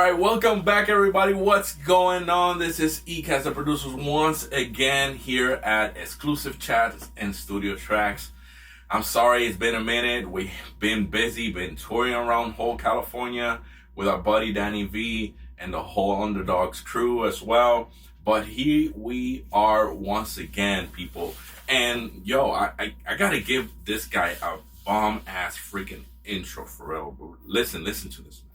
right, welcome back, everybody. What's going on? This is Ecast, the producers, once again here at Exclusive Chats and Studio Tracks. I'm sorry, it's been a minute. We've been busy, been touring around whole California with our buddy Danny V and the whole Underdogs crew as well. But here we are once again, people. And yo, I gotta give this guy a bomb-ass freaking intro for real. Listen to this, man.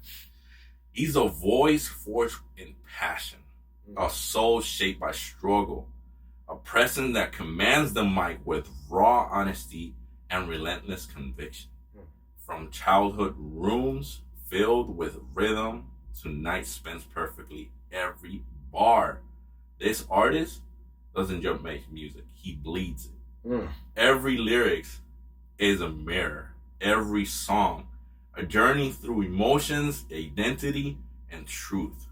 He's a voice forged in passion, a soul shaped by struggle, a presence that commands the mic with raw honesty and relentless conviction. From childhood rooms filled with rhythm to nights spent perfectly every bar. This artist doesn't just make music, he bleeds it. Every lyrics is a mirror, every song a journey through emotions, identity, and truth.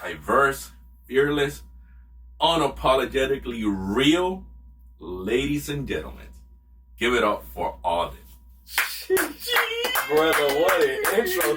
Diverse, fearless, unapologetically real. Ladies and gentlemen, give it up for Aldin. Brother, what an intro.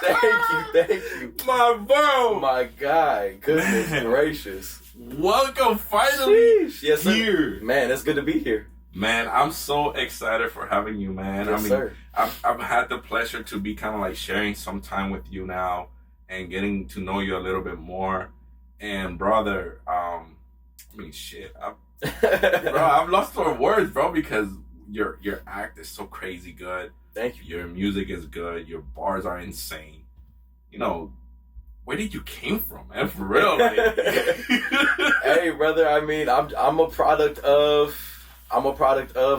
Thank you. My bro. My guy. Goodness gracious. Welcome finally. Yes, sir. Here. Man, it's good to be here. Man, I'm so excited for having you, man. Yes, sir. I've had the pleasure to be kind of like sharing some time with you now and getting to know you a little bit more. And brother, I've lost for words, bro, because your act is so crazy good. Thank you. Your music is good. Your bars are insane. You know, where did you came from, man? For real, like. Hey, brother. I mean, I'm a product of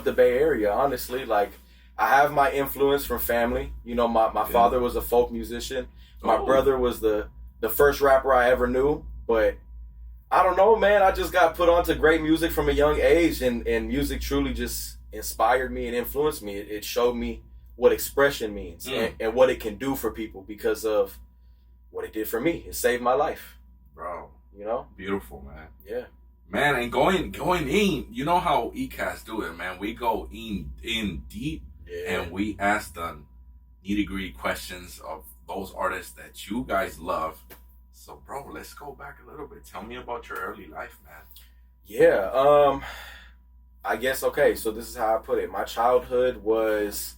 the Bay Area, honestly. Like, I have my influence from family. You know, my father was a folk musician. My brother was the first rapper I ever knew. But I don't know, man. I just got put onto great music from a young age, and music truly just inspired me and influenced me. It showed me what expression means and what it can do for people because of what it did for me. It saved my life. Bro. You know? Beautiful, man. Yeah. Man, and going in, you know how Ecast do it, man. We go in deep, and we ask the nitty-gritty questions of those artists that you guys love. So, bro, let's go back a little bit. Tell me about your early life, man. Yeah, I guess, okay, so this is how I put it. My childhood was,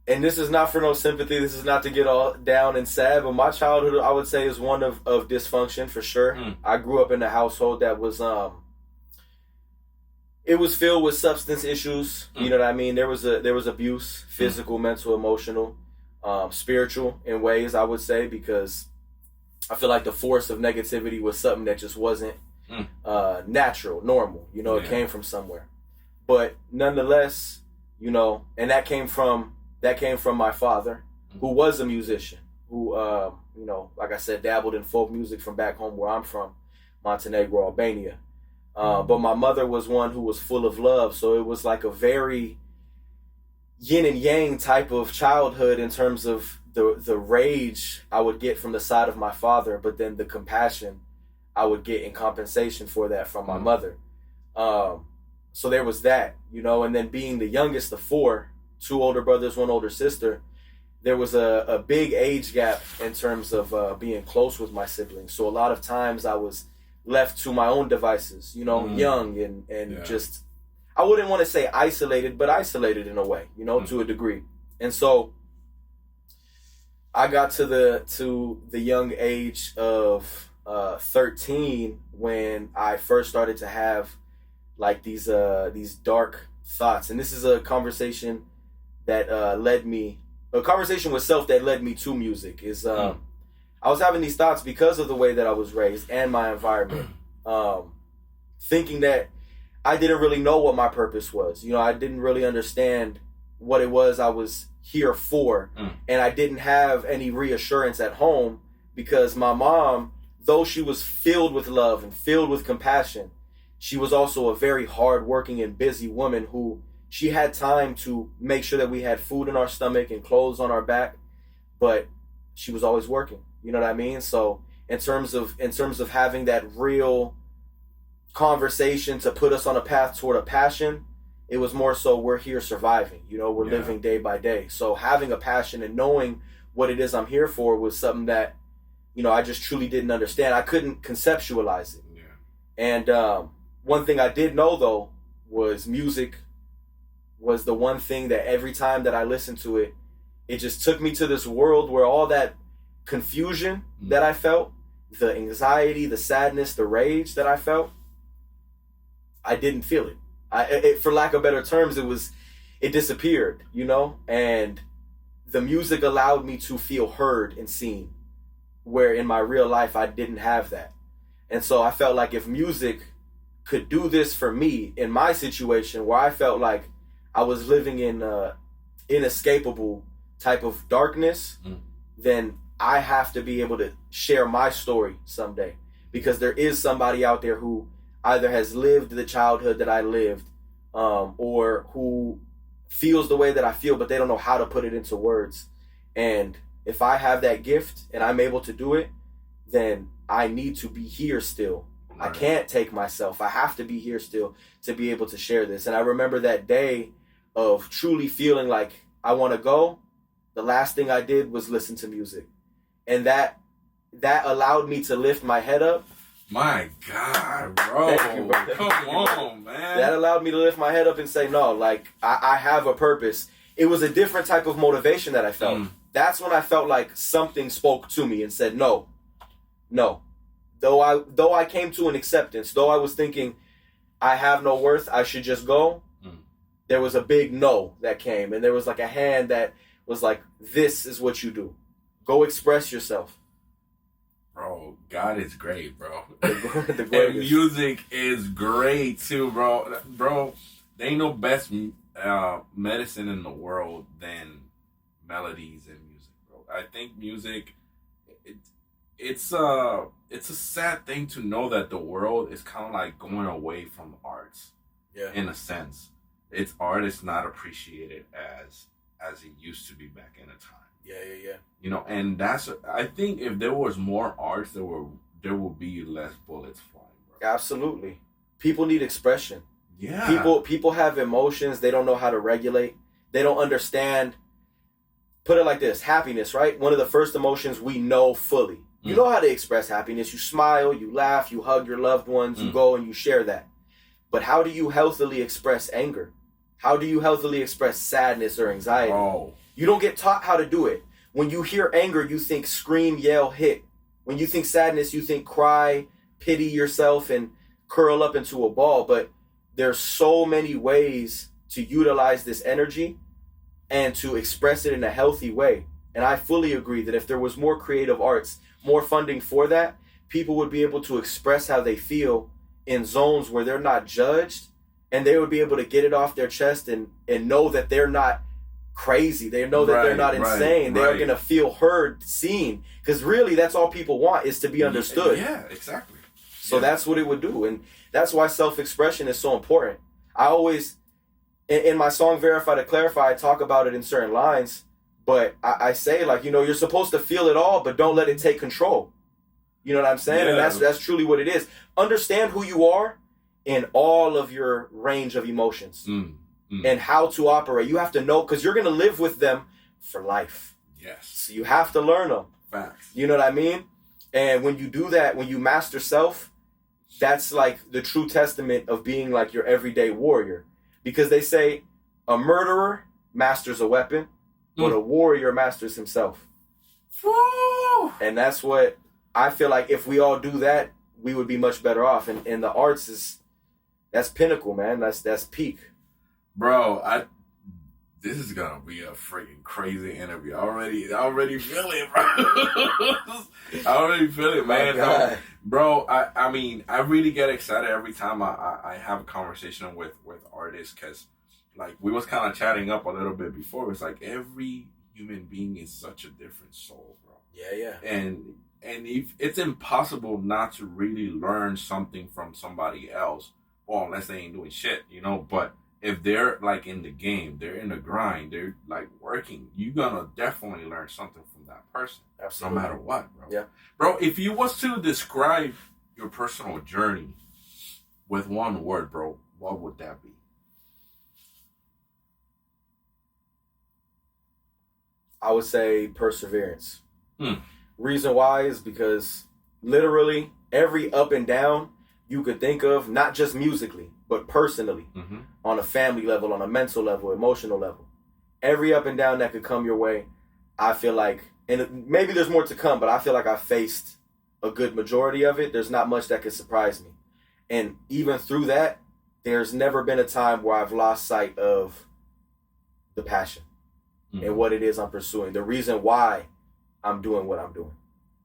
and this is not for no sympathy, this is not to get all down and sad, but my childhood, I would say, is one of dysfunction for sure. I grew up in a household that was, it was filled with substance issues. You know what I mean? There was abuse, physical, mental, emotional, spiritual in ways, I would say, because I feel like the force of negativity was something that just wasn't natural, normal. You know, it came from somewhere. But nonetheless, you know, and that came from my father, who was a musician, who, you know, like I said, dabbled in folk music from back home where I'm from, Montenegro, Albania. But my mother was one who was full of love. So it was like a very yin and yang type of childhood in terms of the rage I would get from the side of my father, but then the compassion I would get in compensation for that from my mother. So there was that, you know, and then being the youngest of four, 2 older brothers, 1 older sister, there was a big age gap in terms of being close with my siblings. So a lot of times I was left to my own devices, you know, young and just, I wouldn't want to say isolated, but isolated in a way, you know, to a degree. And so I got to the young age of 13 when I first started to have like these dark thoughts. And this is a conversation that a conversation with self that led me to music. Is I was having these thoughts because of the way that I was raised and my environment, thinking that I didn't really know what my purpose was. You know, I didn't really understand what it was I was here for. And I didn't have any reassurance at home because my mom, though she was filled with love and filled with compassion, she was also a very hardworking and busy woman who she had time to make sure that we had food in our stomach and clothes on our back, but she was always working. You know what I mean? So in terms of having that real conversation to put us on a path toward a passion, it was more so we're here surviving. You know, we're living day by day. So having a passion and knowing what it is I'm here for was something that, you know, I just truly didn't understand. I couldn't conceptualize it. Yeah. And one thing I did know, though, was music was the one thing that every time that I listened to it, it just took me to this world where all that confusion that I felt, the anxiety, the sadness, the rage that I felt, I didn't feel it. For lack of better terms, it disappeared, you know? And the music allowed me to feel heard and seen, where in my real life I didn't have that. And so I felt like if music could do this for me in my situation where I felt like I was living in inescapable type of darkness, then I have to be able to share my story someday, because there is somebody out there who either has lived the childhood that I lived, or who feels the way that I feel, but they don't know how to put it into words. And if I have that gift and I'm able to do it, then I need to be here still. Right. I can't take myself. I have to be here still to be able to share this. And I remember that day of truly feeling like I want to go. The last thing I did was listen to music. And that allowed me to lift my head up. My God, bro. Thank you, bro. Come on, man. That allowed me to lift my head up and say, no, like, I have a purpose. It was a different type of motivation that I felt. That's when I felt like something spoke to me and said, no. Though I came to an acceptance, though I was thinking, I have no worth, I should just go, there was a big no that came. And there was like a hand that was like, this is what you do. Go express yourself. Bro, God is great, bro. The And music is great too, bro. Bro, there ain't no best medicine in the world than melodies and music, bro. I think music, it's a sad thing to know that the world is kind of like going away from arts. Yeah. In a sense, art is not appreciated as it used to be back in the time. Yeah. You know, and I think if there was more arts, there would be less bullets flying, bro. Absolutely. People need expression. Yeah. People have emotions they don't know how to regulate. They don't understand. Put it like this, happiness, right? One of the first emotions we know fully. You know how to express happiness. You smile, you laugh, you hug your loved ones, you go and you share that. But how do you healthily express anger? How do you healthily express sadness or anxiety? Oh. You don't get taught how to do it. When you hear anger, you think scream, yell, hit. When you think sadness, you think cry, pity yourself, and curl up into a ball. But there's so many ways to utilize this energy and to express it in a healthy way. And I fully agree that if there was more creative arts, more funding for that, people would be able to express how they feel in zones where they're not judged, and they would be able to get it off their chest and know that they're not crazy. They know that they're not insane. They're going to feel heard, seen. Because really, that's all people want, is to be understood. Yeah, exactly. So that's what it would do. And that's why self-expression is so important. I always, in my song Verify to Clarify, I talk about it in certain lines. But I say, like, you know, you're supposed to feel it all, but don't let it take control. You know what I'm saying? Yeah. And that's truly what it is. Understand who you are in all of your range of emotions and how to operate. You have to know, because you're going to live with them for life. Yes. So you have to learn them. Facts. You know what I mean? And when you do that, when you master self, that's like the true testament of being like your everyday warrior. Because they say a murderer masters a weapon, but a warrior masters himself. Woo! And that's what I feel like, if we all do that, we would be much better off. And the arts that's pinnacle, man. That's peak. Bro, this is gonna be a freaking crazy interview. I already feel it, bro. I already feel it, man. Bro, I mean, I really get excited every time I have a conversation with artists, because like we was kind of chatting up a little bit before. It's like every human being is such a different soul, bro. Yeah. And if it's impossible not to really learn something from somebody else, well, unless they ain't doing shit, you know. But if they're like in the game, they're in the grind, they're like working, you're gonna definitely learn something from that person. Absolutely. No matter what, bro. Yeah. Bro, if you was to describe your personal journey with one word, bro, what would that be? I would say perseverance. Hmm. Reason why is because literally every up and down you could think of, not just musically, but personally, on a family level, on a mental level, emotional level. Every up and down that could come your way, I feel like, and maybe there's more to come, but I feel like I faced a good majority of it. There's not much that could surprise me. And even through that, there's never been a time where I've lost sight of the passion and what it is I'm pursuing, the reason why I'm doing what I'm doing.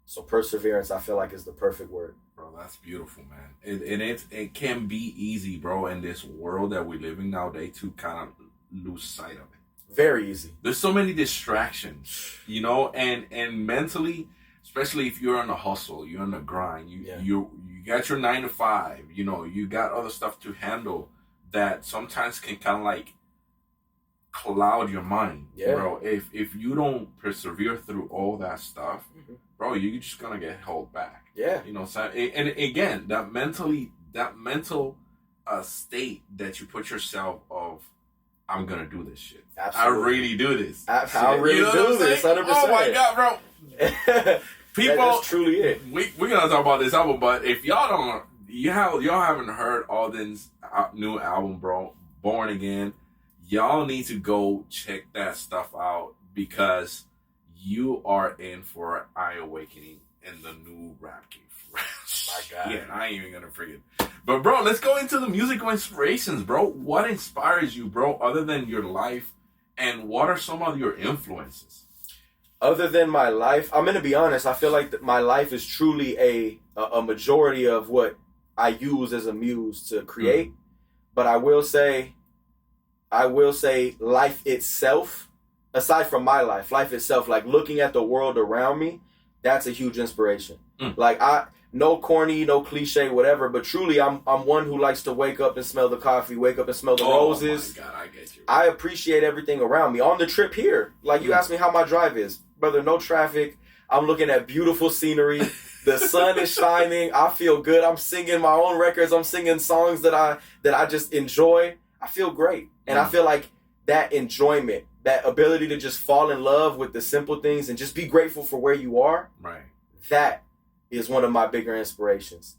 So perseverance, I feel like, is the perfect word. Bro, that's beautiful, man. It can be easy, bro, in this world that we live in nowadays to kind of lose sight of it. Very easy. There's so many distractions, you know, and mentally, especially if you're on the hustle, you're on the grind, you got your 9 to 5, you know, you got other stuff to handle that sometimes can kind of like cloud your mind, bro. If you don't persevere through all that stuff, bro, you're just gonna get held back. Yeah, you know. So, and again, that mental state that you put yourself of, I'm gonna do this shit. Absolutely. I really do this. I really do this. 100%. Oh my god, bro. People, that's truly it. We're gonna talk about this album, but if y'all haven't heard Aldin's new album, bro, Born Again, y'all need to go check that stuff out because you are in for an eye awakening in the new rap game. My God. Yeah, I ain't even gonna forget. But bro, let's go into the musical inspirations, bro. What inspires you, bro, other than your life, and what are some of your influences? Other than my life, I'm gonna be honest. I feel like my life is truly a majority of what I use as a muse to create. But I will say life itself, aside from my life itself, like looking at the world around me, that's a huge inspiration. Like no corny, no cliche, whatever, but truly I'm one who likes to wake up and smell the coffee, wake up and smell the roses. Oh my God, I get you. I appreciate everything around me. On the trip here, like you asked me how my drive is. Brother, no traffic. I'm looking at beautiful scenery. The sun is shining. I feel good. I'm singing my own records. I'm singing songs that I just enjoy. I feel great. And I feel like that enjoyment, that ability to just fall in love with the simple things and just be grateful for where you are. Right. That is one of my bigger inspirations.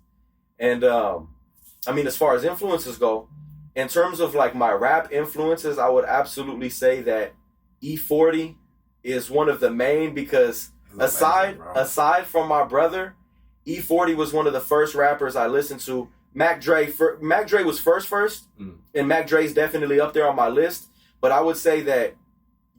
And I mean, as far as influences go, in terms of like my rap influences, I would absolutely say that E40 is one of the main, because aside from my brother, E40 was one of the first rappers I listened to. Mac Dre was first, and Mac Dre's definitely up there on my list. But I would say that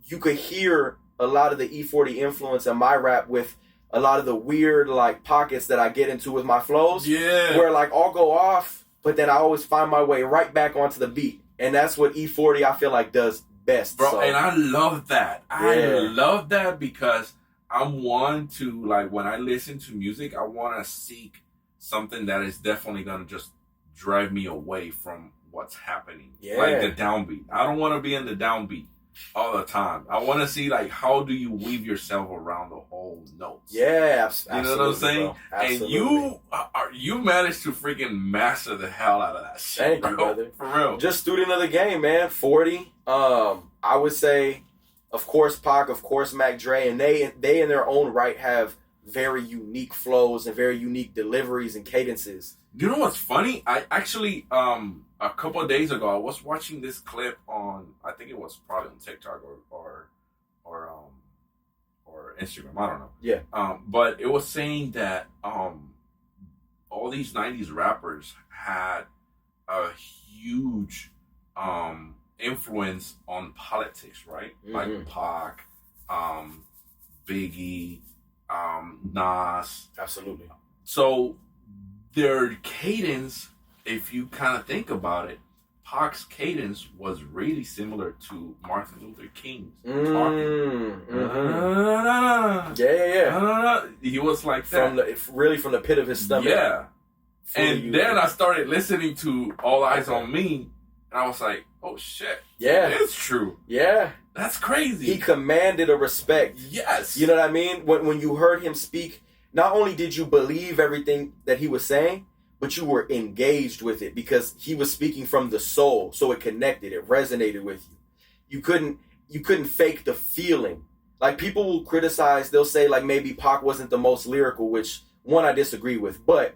you could hear a lot of the E40 influence in my rap with a lot of the weird like pockets that I get into with my flows. Yeah. Where like I'll go off, but then I always find my way right back onto the beat. And that's what E40 I feel like does best. Bro, so. And I love that. I love that because I'm one to, like, when I listen to music, I want to seek something that is definitely going to just drive me away from what's happening. Yeah. Like the downbeat. I don't want to be in the downbeat all the time. I want to see, like, how do you weave yourself around the whole notes? Yeah, absolutely. You know what I'm saying? And you managed to freaking master the hell out of that shit. Thank you, brother. For real. Just student of the game, man. 40. I would say, of course, Pac, of course, Mac Dre, and they in their own right have very unique flows and very unique deliveries and cadences. You know what's funny? I actually, a couple of days ago, I was watching this clip on, I think it was probably on TikTok or Instagram. I don't know. Yeah. But it was saying that all these 90s rappers had a huge influence on politics, right? Like Pac, Biggie, Nas. Absolutely. So their cadence, if you kind of think about it, Pac's cadence was really similar to Martin Luther King's talking. Yeah. He was like that. From the pit of his stomach. Yeah. And then I started listening to All Eyes on Me, and I was like, oh shit. Yeah. It's true. Yeah. That's crazy. He commanded a respect. Yes. You know what I mean? When you heard him speak, not only did you believe everything that he was saying, but you were engaged with it because he was speaking from the soul. So it connected. It resonated with you. You couldn't fake the feeling Like, people will criticize, they'll say, like, maybe Pac wasn't the most lyrical, which, one, I disagree with. But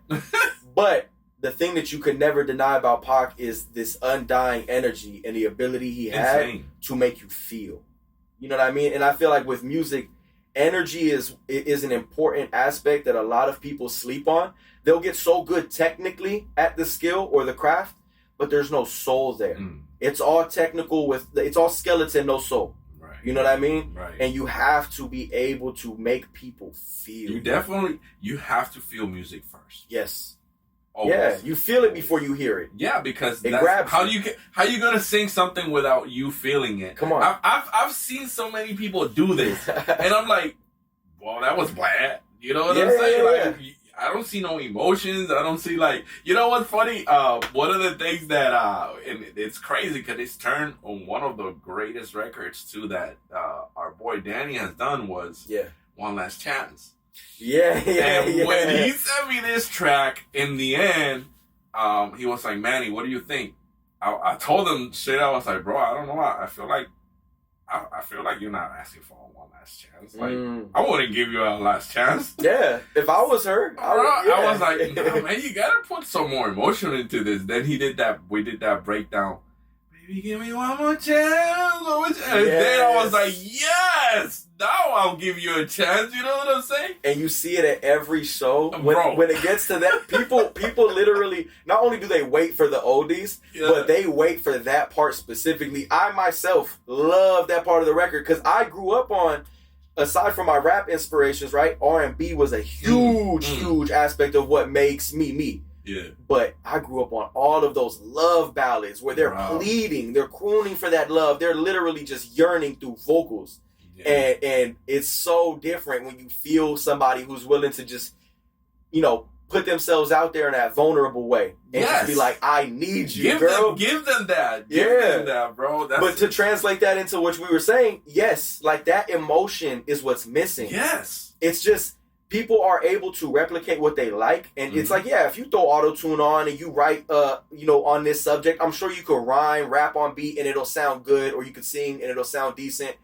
the thing that you could never deny about Pac is this undying energy and the ability he had to make you feel. You know what I mean? And I feel like with music, energy is an important aspect that a lot of people sleep on. They'll get so good technically at the skill or the craft, but there's no soul there. It's all technical it's all skeleton, no soul. Right. You know what I mean? Right. And you have to be able to make people feel. You have to feel music first. Yes. Always. Yeah, you feel it before you hear it. Yeah, because it grabs how you gonna sing something without you feeling it? Come on. I've seen so many people do this, and I'm like, well, that was bland. You know what I'm saying? Like, I don't see no emotions. I don't see, like, you know what's funny? One of the things that and it's crazy because it's turned on one of the greatest records too that our boy Danny has done was One Last Chance. And when he sent me this track, in the end, he was like, Manny, what do you think? I told him straight out, I was like, bro, I don't know. I feel like you're not asking for one last chance. Like, I wouldn't give you a last chance. Yeah, if I was her, I was like, no, man, you gotta put some more emotion into this. Then we did that breakdown. Baby, give me one more chance. And then I was like, yes, now I'll give you a chance. You know what I'm saying? And you see it at every show. When it gets to that, people literally, not only do they wait for the oldies, but they wait for that part specifically. I myself love that part of the record because I grew up on, aside from my rap inspirations, right? R&B was a huge aspect of what makes me me. Yeah. But I grew up on all of those love ballads where they're pleading, they're crooning for that love. They're literally just yearning through vocals. Yeah. And it's so different when you feel somebody who's willing to just, put themselves out there in that vulnerable way. And just be like, I need you, girl. Give them that. Give them that, bro. But to translate that into what we were saying, yes, like that emotion is what's missing. Yes. It's just, people are able to replicate what they like. And it's like, if you throw auto-tune on and you write, on this subject, I'm sure you could rhyme, rap on beat, and it'll sound good, or you could sing and it'll sound decent.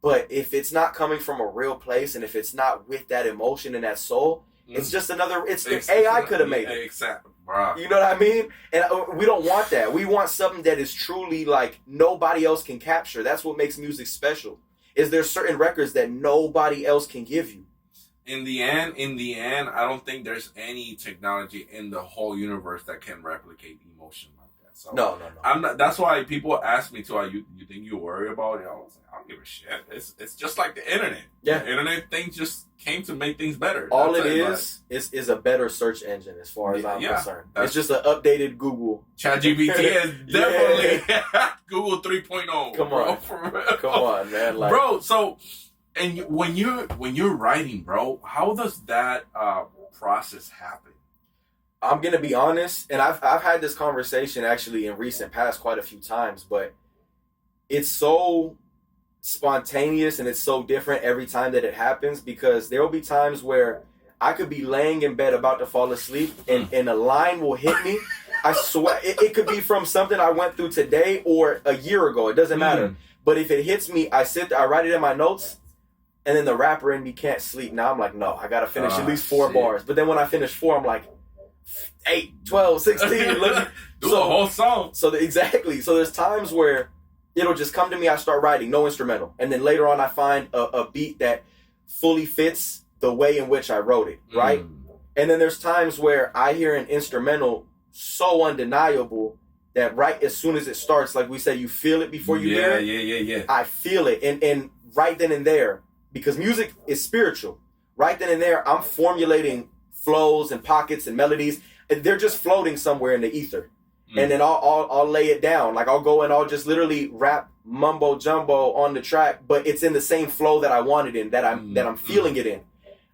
But if it's not coming from a real place and if it's not with that emotion and that soul, it's just AI could have made it. Exactly. Bro. You know what I mean? And we don't want that. We want something that is truly like nobody else can capture. That's what makes music special. Is there certain records that nobody else can give you? In the end, I don't think there's any technology in the whole universe that can replicate emotion like that. So no. I'm not. That's why people ask me too. You think you worry about it? I was like, I don't give a shit. It's just like the internet. Yeah, the internet thing just came to make things better. All That's is a better search engine as far as I'm concerned. It's just an updated Google. ChatGPT is definitely Google 3.0. Come on, come on, man, like, bro. So. And when you're writing, bro, how does that process happen? I'm gonna be honest, and I've had this conversation actually in recent past quite a few times, but it's so spontaneous and it's so different every time that it happens because there will be times where I could be laying in bed about to fall asleep and a line will hit me. I swear, it could be from something I went through today or a year ago. It doesn't matter. But if it hits me, I sit there, I write it in my notes. And then the rapper in me can't sleep. Now I'm like, no, I got to finish at least 4 bars. But then when I finish 4, I'm like, 8, 12, 16. Do the whole song. Exactly. So there's times where it'll just come to me, I start writing, no instrumental. And then later on I find a beat that fully fits the way in which I wrote it, right? And then there's times where I hear an instrumental so undeniable that right as soon as it starts, like we said, you feel it before you hear it. Yeah. I feel it. And right then and there, because music is spiritual. Right then and there, I'm formulating flows and pockets and melodies. And they're just floating somewhere in the ether. And then I'll lay it down. Like I'll go and I'll just literally rap mumbo jumbo on the track, but it's in the same flow that I wanted in, that I'm feeling it in.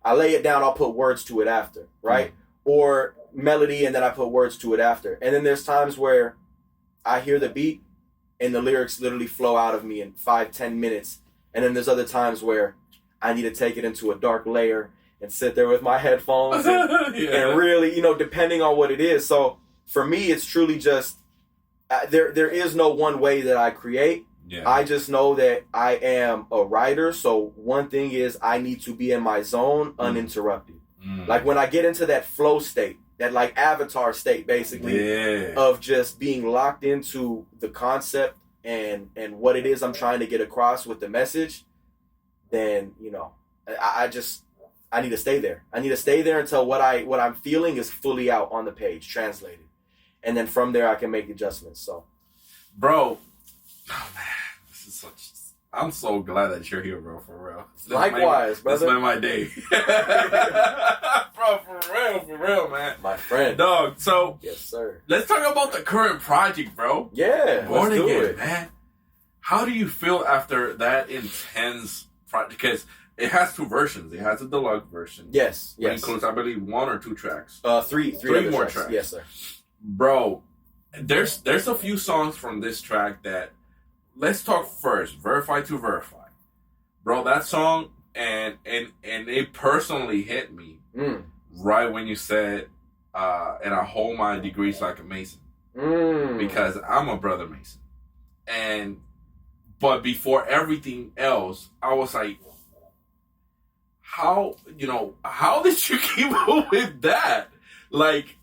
I lay it down, I'll put words to it after, right? Or melody and then I put words to it after. And then there's times where I hear the beat and the lyrics literally flow out of me in 5-10 minutes. And then there's other times where I need to take it into a dark layer and sit there with my headphones and really, depending on what it is. So for me, it's truly just, there is no one way that I create. Yeah. I just know that I am a writer. So one thing is I need to be in my zone uninterrupted. Like when I get into that flow state, that like avatar state basically of just being locked into the concept and what it is I'm trying to get across with the message, then, you know, I need to stay there. I need to stay there until what I'm feeling is fully out on the page, translated. And then from there I can make adjustments. So, bro, oh man, this is such. I'm so glad that you're here, bro. For real. Likewise, brother. This made my day, bro. For real, man. My friend, dog. So, yes, sir. Let's talk about the current project, bro. Yeah, Born let's do Again, it, man. How do you feel after that intense project? Because it has two versions. It has a deluxe version. Yes, It includes, I believe, 1 or 2 tracks. Three more tracks. tracks. Yes, sir. Bro, there's a few songs from this track that, let's talk first. Verify to Verify. Bro, that song, and it personally hit me right when you said, and I hold my degrees like a Mason. Because I'm a brother Mason. But before everything else, I was like, how did you keep up with that? Like,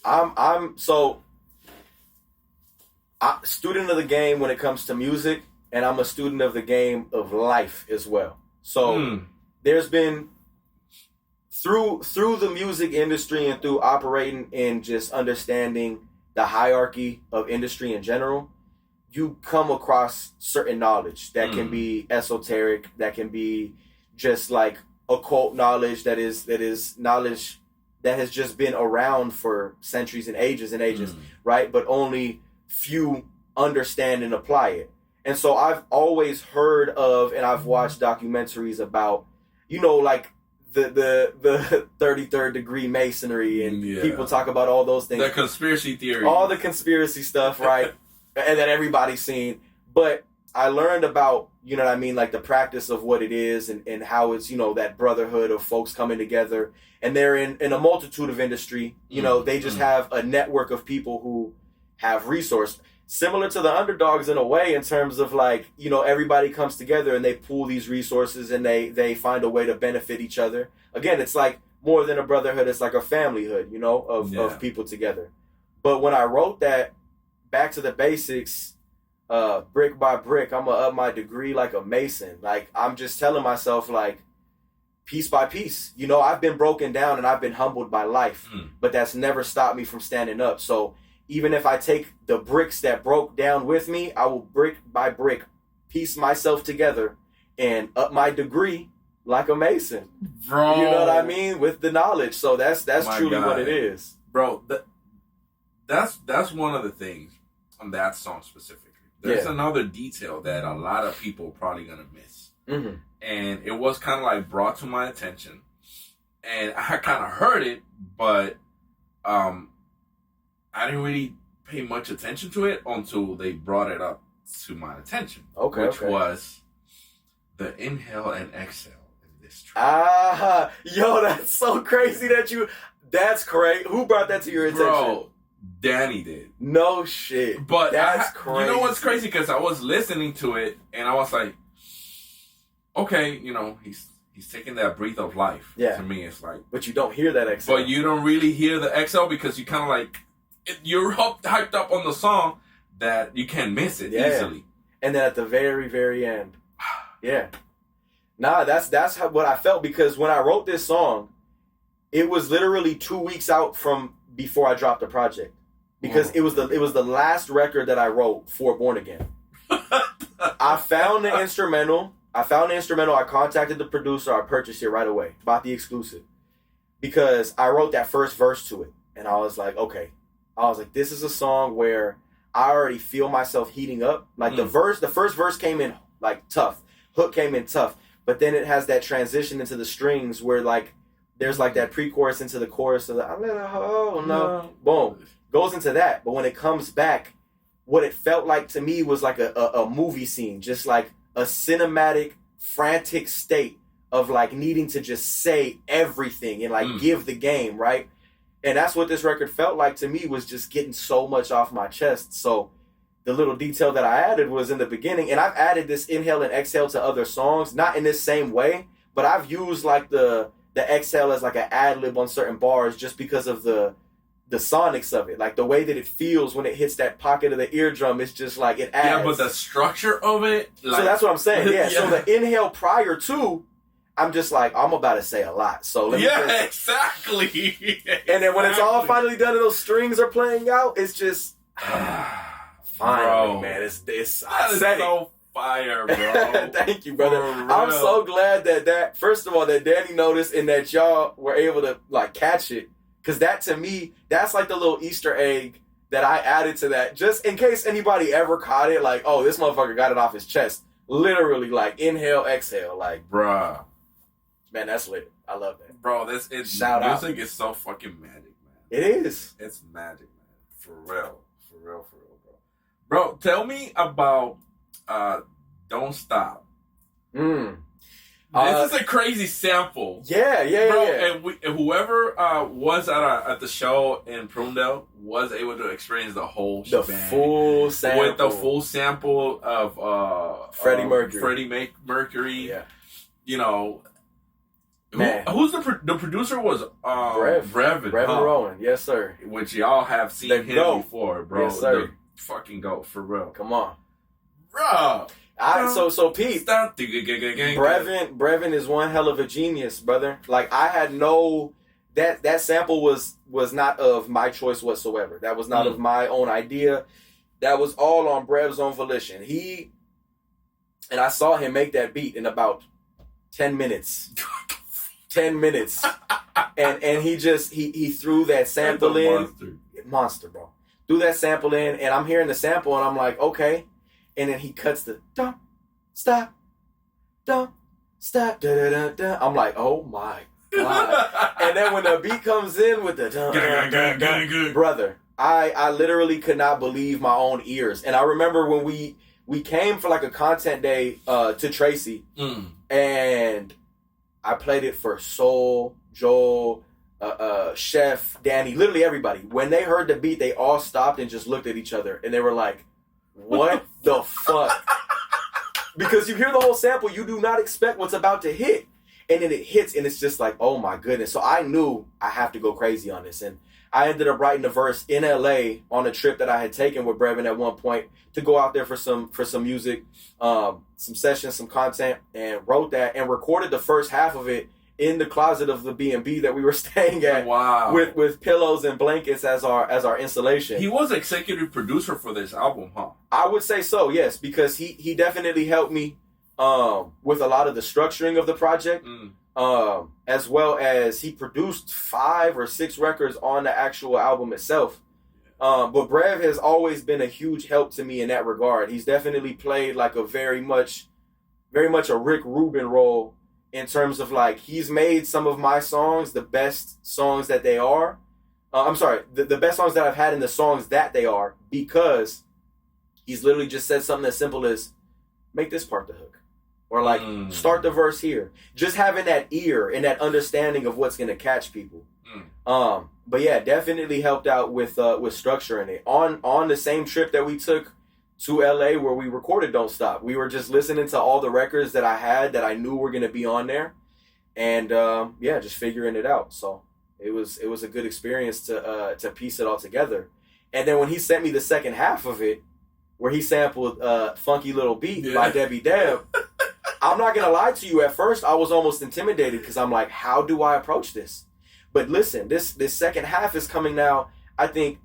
I'm student of the game when it comes to music, and I'm a student of the game of life as well. So there's been through the music industry and through operating in just understanding the hierarchy of industry in general, you come across certain knowledge that can be esoteric, that can be just like occult knowledge, that is knowledge that has just been around for centuries and ages, right? But only few understand and apply it. And so I've always heard of, and I've watched documentaries about, you know, like the 33rd degree masonry, and people talk about all those things. The conspiracy theory. All the conspiracy stuff, right? And that everybody's seen. But I learned about, you know what I mean, like the practice of what it is, and how it's, you know, that brotherhood of folks coming together. And they're in a multitude of industry. You know, they just have a network of people who have resource. Similar to the underdogs in a way, in terms of like, you know, everybody comes together and they pool these resources and they find a way to benefit each other. Again, it's like more than a brotherhood. It's like a familyhood, you know, of people together. But when I wrote that, back to the basics, brick by brick, I'm going to up my degree like a Mason. Like, I'm just telling myself, like, piece by piece. You know, I've been broken down and I've been humbled by life, but that's never stopped me from standing up. So even if I take the bricks that broke down with me, I will brick by brick piece myself together and up my degree like a Mason. Bro. You know what I mean? With the knowledge. So that's truly what it is. Bro, that's one of the things on that song specifically. There's another detail that a lot of people are probably going to miss. And it was kind of like brought to my attention. And I kind of heard it, but I didn't really pay much attention to it until they brought it up to my attention. Which was the inhale and exhale in this track. Yo, that's so crazy that's crazy. Who brought that to your attention? Bro, Danny did. No shit. But that's crazy. You know what's crazy? Because I was listening to it and I was like, okay, you know, he's taking that breath of life. Yeah. To me, it's like. But you don't hear that exhale. But you don't really hear the exhale because you kind of like, you're hyped up on the song that you can't miss it easily. And then at the very, very end. Yeah. Nah, that's what I felt, because when I wrote this song, it was literally 2 weeks out from before I dropped the project. Because it was the last record that I wrote for Born Again. I found the instrumental. I contacted the producer. I purchased it right away. Bought the exclusive. Because I wrote that first verse to it. And I was like, okay. I was like, this is a song where I already feel myself heating up. Like the first verse came in like tough. Hook came in tough. But then it has that transition into the strings where like there's like that pre-chorus into the chorus of the I let her oh no. Boom. Goes into that. But when it comes back, what it felt like to me was like a movie scene. Just like a cinematic, frantic state of like needing to just say everything and like give the game, right? And that's what this record felt like to me, was just getting so much off my chest. So the little detail that I added was in the beginning, and I've added this inhale and exhale to other songs, not in this same way, but I've used like the exhale as like an ad lib on certain bars just because of the sonics of it, like the way that it feels when it hits that pocket of the eardrum. It's just like it adds. Yeah, but the structure of it. Like, so that's what I'm saying. Yeah. Yeah. So the inhale prior to, I'm just like, I'm about to say a lot. So let me exactly. And then when it's all finally done and those strings are playing out, it's just finally, man. It's I said so fire, bro. Thank you, brother. I'm so glad that first of all that Danny noticed and that y'all were able to like catch it, because that to me, that's like the little Easter egg that I added to that, just in case anybody ever caught it. Like, oh, this motherfucker got it off his chest, literally, like inhale, exhale, like, bruh. Man, that's lit. I love that, bro. Shout out. Music is so fucking magic, man. It is. It's magic, man. For real, bro. Bro, tell me about Don't Stop. This is a crazy sample. Yeah. And whoever was at the show in Prundell was able to experience the whole shebang. Full sample. With the full sample of Freddie Mercury. Freddie Mercury. Yeah. You know, who's the producer was Brevin Rowan. Yes, sir. Which y'all have seen him before, bro. Yes, sir. The fucking goat, for real. Come on. Bro. So Pete, Brevin is one hell of a genius, brother. Like, I had that sample was not of my choice whatsoever. That was not of my own idea. That was all on Brev's own volition. And I saw him make that beat in about 10 minutes. 10 minutes. And he threw that sample in. Monster, bro. Threw that sample in, and I'm hearing the sample, and I'm like, okay. And then he cuts the don't stop, da da da. I'm like, oh my God. And then when the beat comes in with the brother, I literally could not believe my own ears. And I remember when we came for like a content day to Tracy, and I played it for Soul, Joel, Chef, Danny, literally everybody. When they heard the beat, they all stopped and just looked at each other, and they were like, what the fuck? Because you hear the whole sample, you do not expect what's about to hit. And then it hits, and it's just like, oh my goodness. So I knew I have to go crazy on this. And I ended up writing a verse in LA on a trip that I had taken with Brevin at one point to go out there for some music, some sessions, some content, and wrote that and recorded the first half of it in the closet of the B&B that we were staying at. Wow. With pillows and blankets as our installation. He was executive producer for this album, huh? I would say so, yes, because he definitely helped me with a lot of the structuring of the project, as well as he produced 5 or 6 records on the actual album itself. But Brev has always been a huge help to me in that regard. He's definitely played like a very much a Rick Rubin role, in terms of like, he's made some of my songs the best songs that they are. The best songs that I've had in the songs that they are, because he's literally just said something as simple as, make this part the hook. Or like, start the verse here. Just having that ear and that understanding of what's going to catch people. But yeah, definitely helped out with structuring it. On the same trip that we took to LA where we recorded Don't Stop, we were just listening to all the records that I had that I knew were going to be on there, and just figuring it out. So it was a good experience to piece it all together. And then when he sent me the second half of it, where he sampled Funky Little Beat by Debbie Deb, I'm not going to lie to you, at first I was almost intimidated, because I'm like, how do I approach this? But listen, this second half is coming now, I think,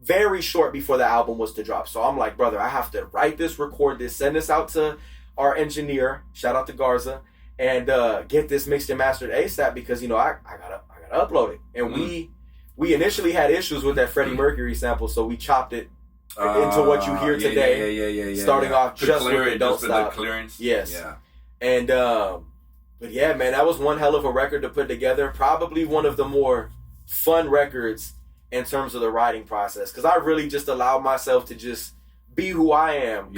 very short before the album was to drop. So I'm like, brother, I have to write this, record this, send this out to our engineer, shout out to Garza, and get this mixed and mastered ASAP, because, you know, I gotta upload it. And we initially had issues with that Freddie Mercury sample, so we chopped it into what you hear today. Starting off just with Don't Stop. Clearance. Yes. Yeah. And but yeah, man, that was one hell of a record to put together. Probably one of the more fun records in terms of the writing process, because I really just allowed myself to just be who I am.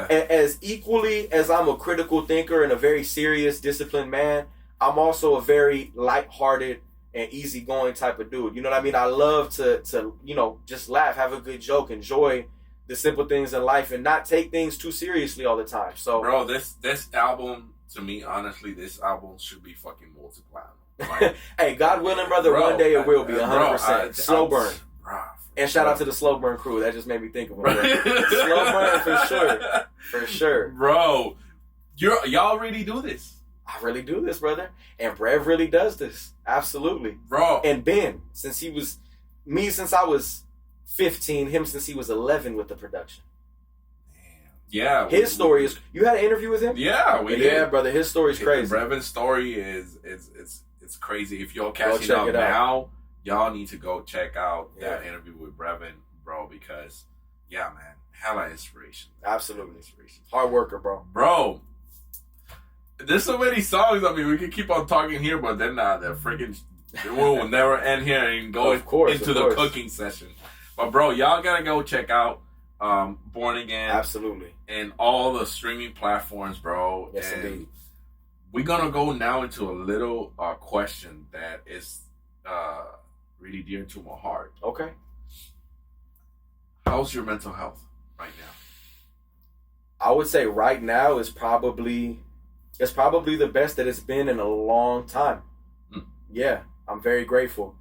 As equally as I'm a critical thinker and a very serious, disciplined man, I'm also a very lighthearted and easygoing type of dude. You know what I mean? I love to you know, just laugh, have a good joke, enjoy the simple things in life and not take things too seriously all the time. So, bro, this album, to me, honestly, this album should be fucking multi-platinum. Like, hey, God willing, brother, one day it will be 100%. Slow burn. And shout out to the Slow Burn crew. That just made me think of them. Slow Burn for sure. For sure. Bro, y'all really do this. I really do this, brother. And Brev really does this. Absolutely. Bro. And Ben, since I was 15, him since he was 11 with the production. Damn. Yeah. His story is, you had an interview with him? Yeah, we did. Yeah, brother, his story's crazy. Brev's story is it's crazy. If y'all catching up now, y'all need to go check out that interview with Brevin, bro, because, yeah, man, hella inspiration. Absolutely. Inspiration. Hard worker, bro. Bro, there's so many songs. I mean, we could keep on talking here, but then the freaking, we'll never end here and go into the cooking session. But, bro, y'all got to go check out Born Again. Absolutely. And all the streaming platforms, bro. Yes, and indeed. We're going to go now into a little question that is really dear to my heart. Okay. How's your mental health right now? I would say right now is probably the best that it's been in a long time. Yeah, I'm very grateful.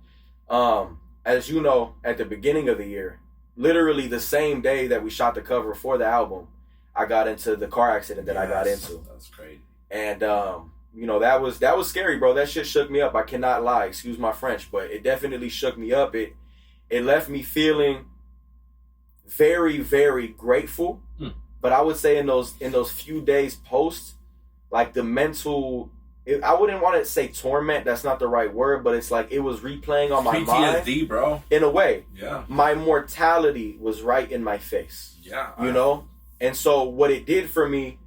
As you know, at the beginning of the year, literally the same day that we shot the cover for the album, I got into the car accident that I got into. That's crazy. And that was scary, bro. That shit shook me up. I cannot lie. Excuse my French, but it definitely shook me up. It left me feeling very, very grateful. But I would say in those few days post, like the mental, I wouldn't want to say torment. That's not the right word, but it's like it was replaying on my mind. PTSD, bro. In a way. Yeah. My mortality was right in my face. Yeah. You know? And so what it did for me,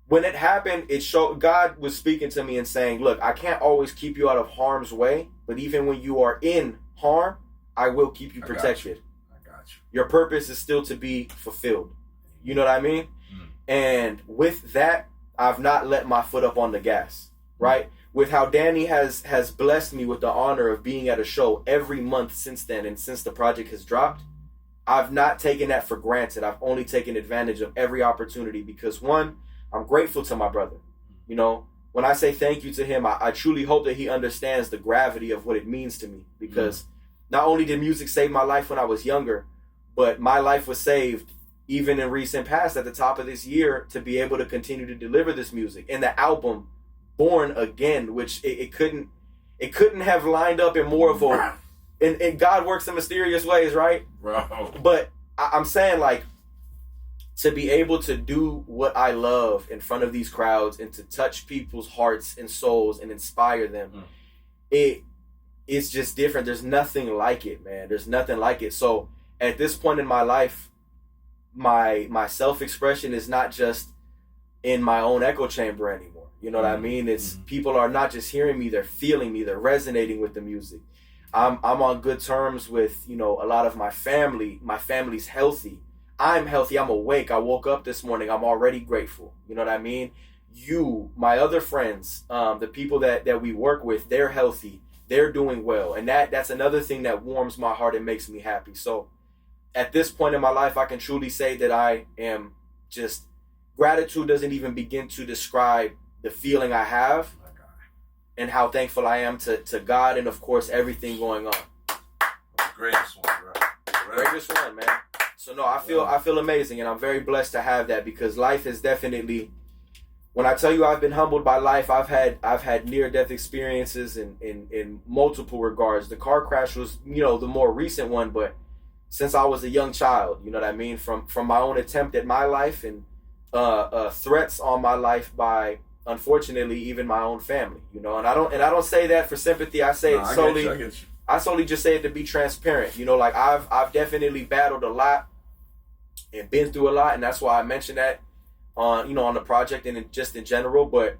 when it happened, it showed God was speaking to me and saying, look, I can't always keep you out of harm's way, but even when you are in harm, I will keep you protected. I got you. Your purpose is still to be fulfilled. You know what I mean? And with that, I've not let my foot up on the gas, right? With how Danny has blessed me with the honor of being at a show every month since then, and since the project has dropped, I've not taken that for granted. I've only taken advantage of every opportunity because, one, I'm grateful to my brother. You know, when I say thank you to him, I truly hope that he understands the gravity of what it means to me, because not only did music save my life when I was younger, but my life was saved even in recent past at the top of this year to be able to continue to deliver this music. And the album Born Again, which it couldn't have lined up in more of a, and God works in mysterious ways, right? Bro. But I'm saying, like, to be able to do what I love in front of these crowds and to touch people's hearts and souls and inspire them, it's just different. There's nothing like it, man. There's nothing like it. So at this point in my life, my self-expression is not just in my own echo chamber anymore. You know what I mean? It's people are not just hearing me, they're feeling me, they're resonating with the music. I'm on good terms with, a lot of my family. My family's healthy. I'm healthy. I'm awake. I woke up this morning. I'm already grateful. You know what I mean? You, my other friends, the people that we work with, they're healthy. They're doing well. And that's another thing that warms my heart and makes me happy. So at this point in my life, I can truly say that I am just, gratitude doesn't even begin to describe the feeling I have and how thankful I am to God and, of course, everything going on. The greatest one, bro. Greatest one, man. So, no, I feel amazing, and I'm very blessed to have that, because life is definitely, when I tell you I've been humbled by life, I've had near-death experiences in multiple regards. The car crash was, the more recent one, but since I was a young child, you know what I mean? From my own attempt at my life and threats on my life by, unfortunately, even my own family, and I don't say that for sympathy. I say it solely. I solely just say it to be transparent. Like I've definitely battled a lot and been through a lot, and that's why I mentioned that on the project and just in general. But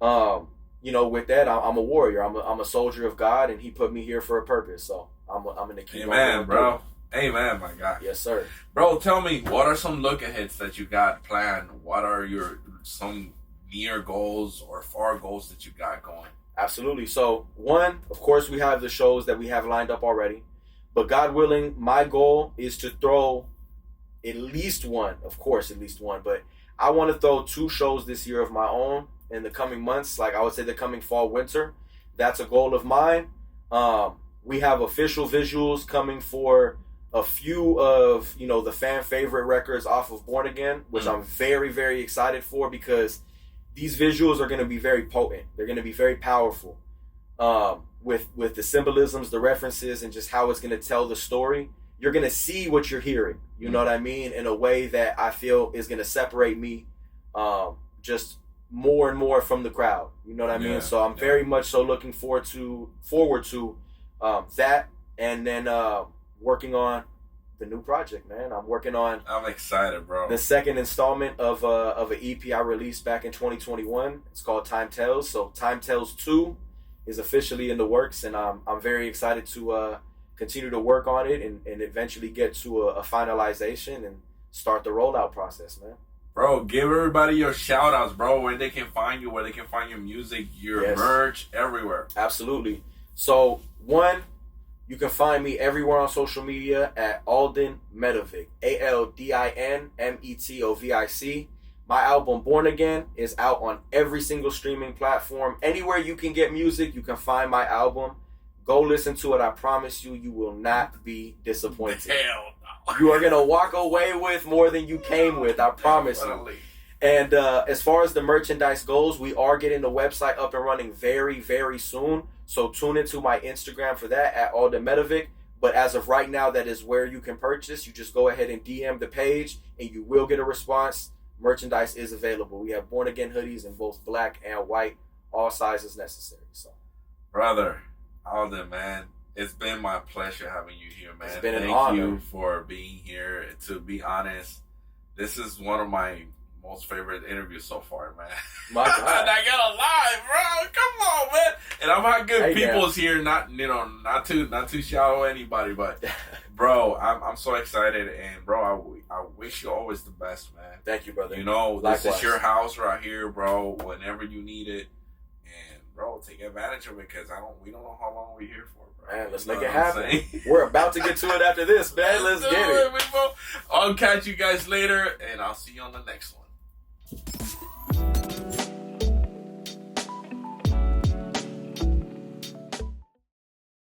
with that, I'm a warrior. I'm a soldier of God, and He put me here for a purpose. So I'm gonna keep on going, bro. Amen, my God. Yes, sir. Bro, tell me, what are some look-aheads that you got planned? What are some near goals or far goals that you got going? Absolutely. So, one, of course, we have the shows that we have lined up already. But God willing, my goal is to throw at least one, of course, at least one. But I want to throw 2 shows this year of my own in the coming months. Like I would say the coming fall, winter. That's a goal of mine. We have official visuals coming for a few of, you know, the fan favorite records off of Born Again, which I'm very, very excited for, because these visuals are going to be very potent. They're going to be very powerful with the symbolisms, the references, and just how it's going to tell the story. You're going to see what you're hearing, you know what I mean, in a way that I feel is going to separate me just more and more from the crowd, you know what I mean? So I'm very much so looking forward to that, and then working on the new project, man. I'm excited, bro. The second installment of an EP I released back in 2021. It's called Time Tells. So Time Tells 2 is officially in the works, and I'm very excited to continue to work on it and eventually get to a finalization and start the rollout process, man. Bro, give everybody your shout outs, bro, where they can find you, where they can find your music, your merch, everywhere. Absolutely. So, 1, you can find me everywhere on social media at Aldin Metovic, ALDIN METOVIC. My album Born Again is out on every single streaming platform. Anywhere you can get music, you can find my album. Go listen to it. I promise you, you will not be disappointed. Hell no. You are going to walk away with more than you came with. I promise you. And as far as the merchandise goes, we are getting the website up and running very, very soon. So tune into my Instagram for that at Aldin Metovic. But as of right now, that is where you can purchase. You just go ahead and DM the page and you will get a response. Merchandise is available. We have Born Again hoodies in both black and white, all sizes necessary. So, brother Aldin, man, it's been my pleasure having you here, man. It's been an honor. Thank you for being here. To be honest, this is one of my most favorite interviews so far, man. My God. I gotta lie, bro. Come on, man. And I'm not good people's here, not too shallow anybody, but bro, I'm so excited, and bro, I wish you always the best, man. Thank you, brother. You know, Likewise. This is your house right here, bro. Whenever you need it, and bro, take advantage of it, because we don't know how long we're here for, bro. Man, let's make it happen. We're about to get to it after this, man. Let's get it. I'll catch you guys later, and I'll see you on the next one.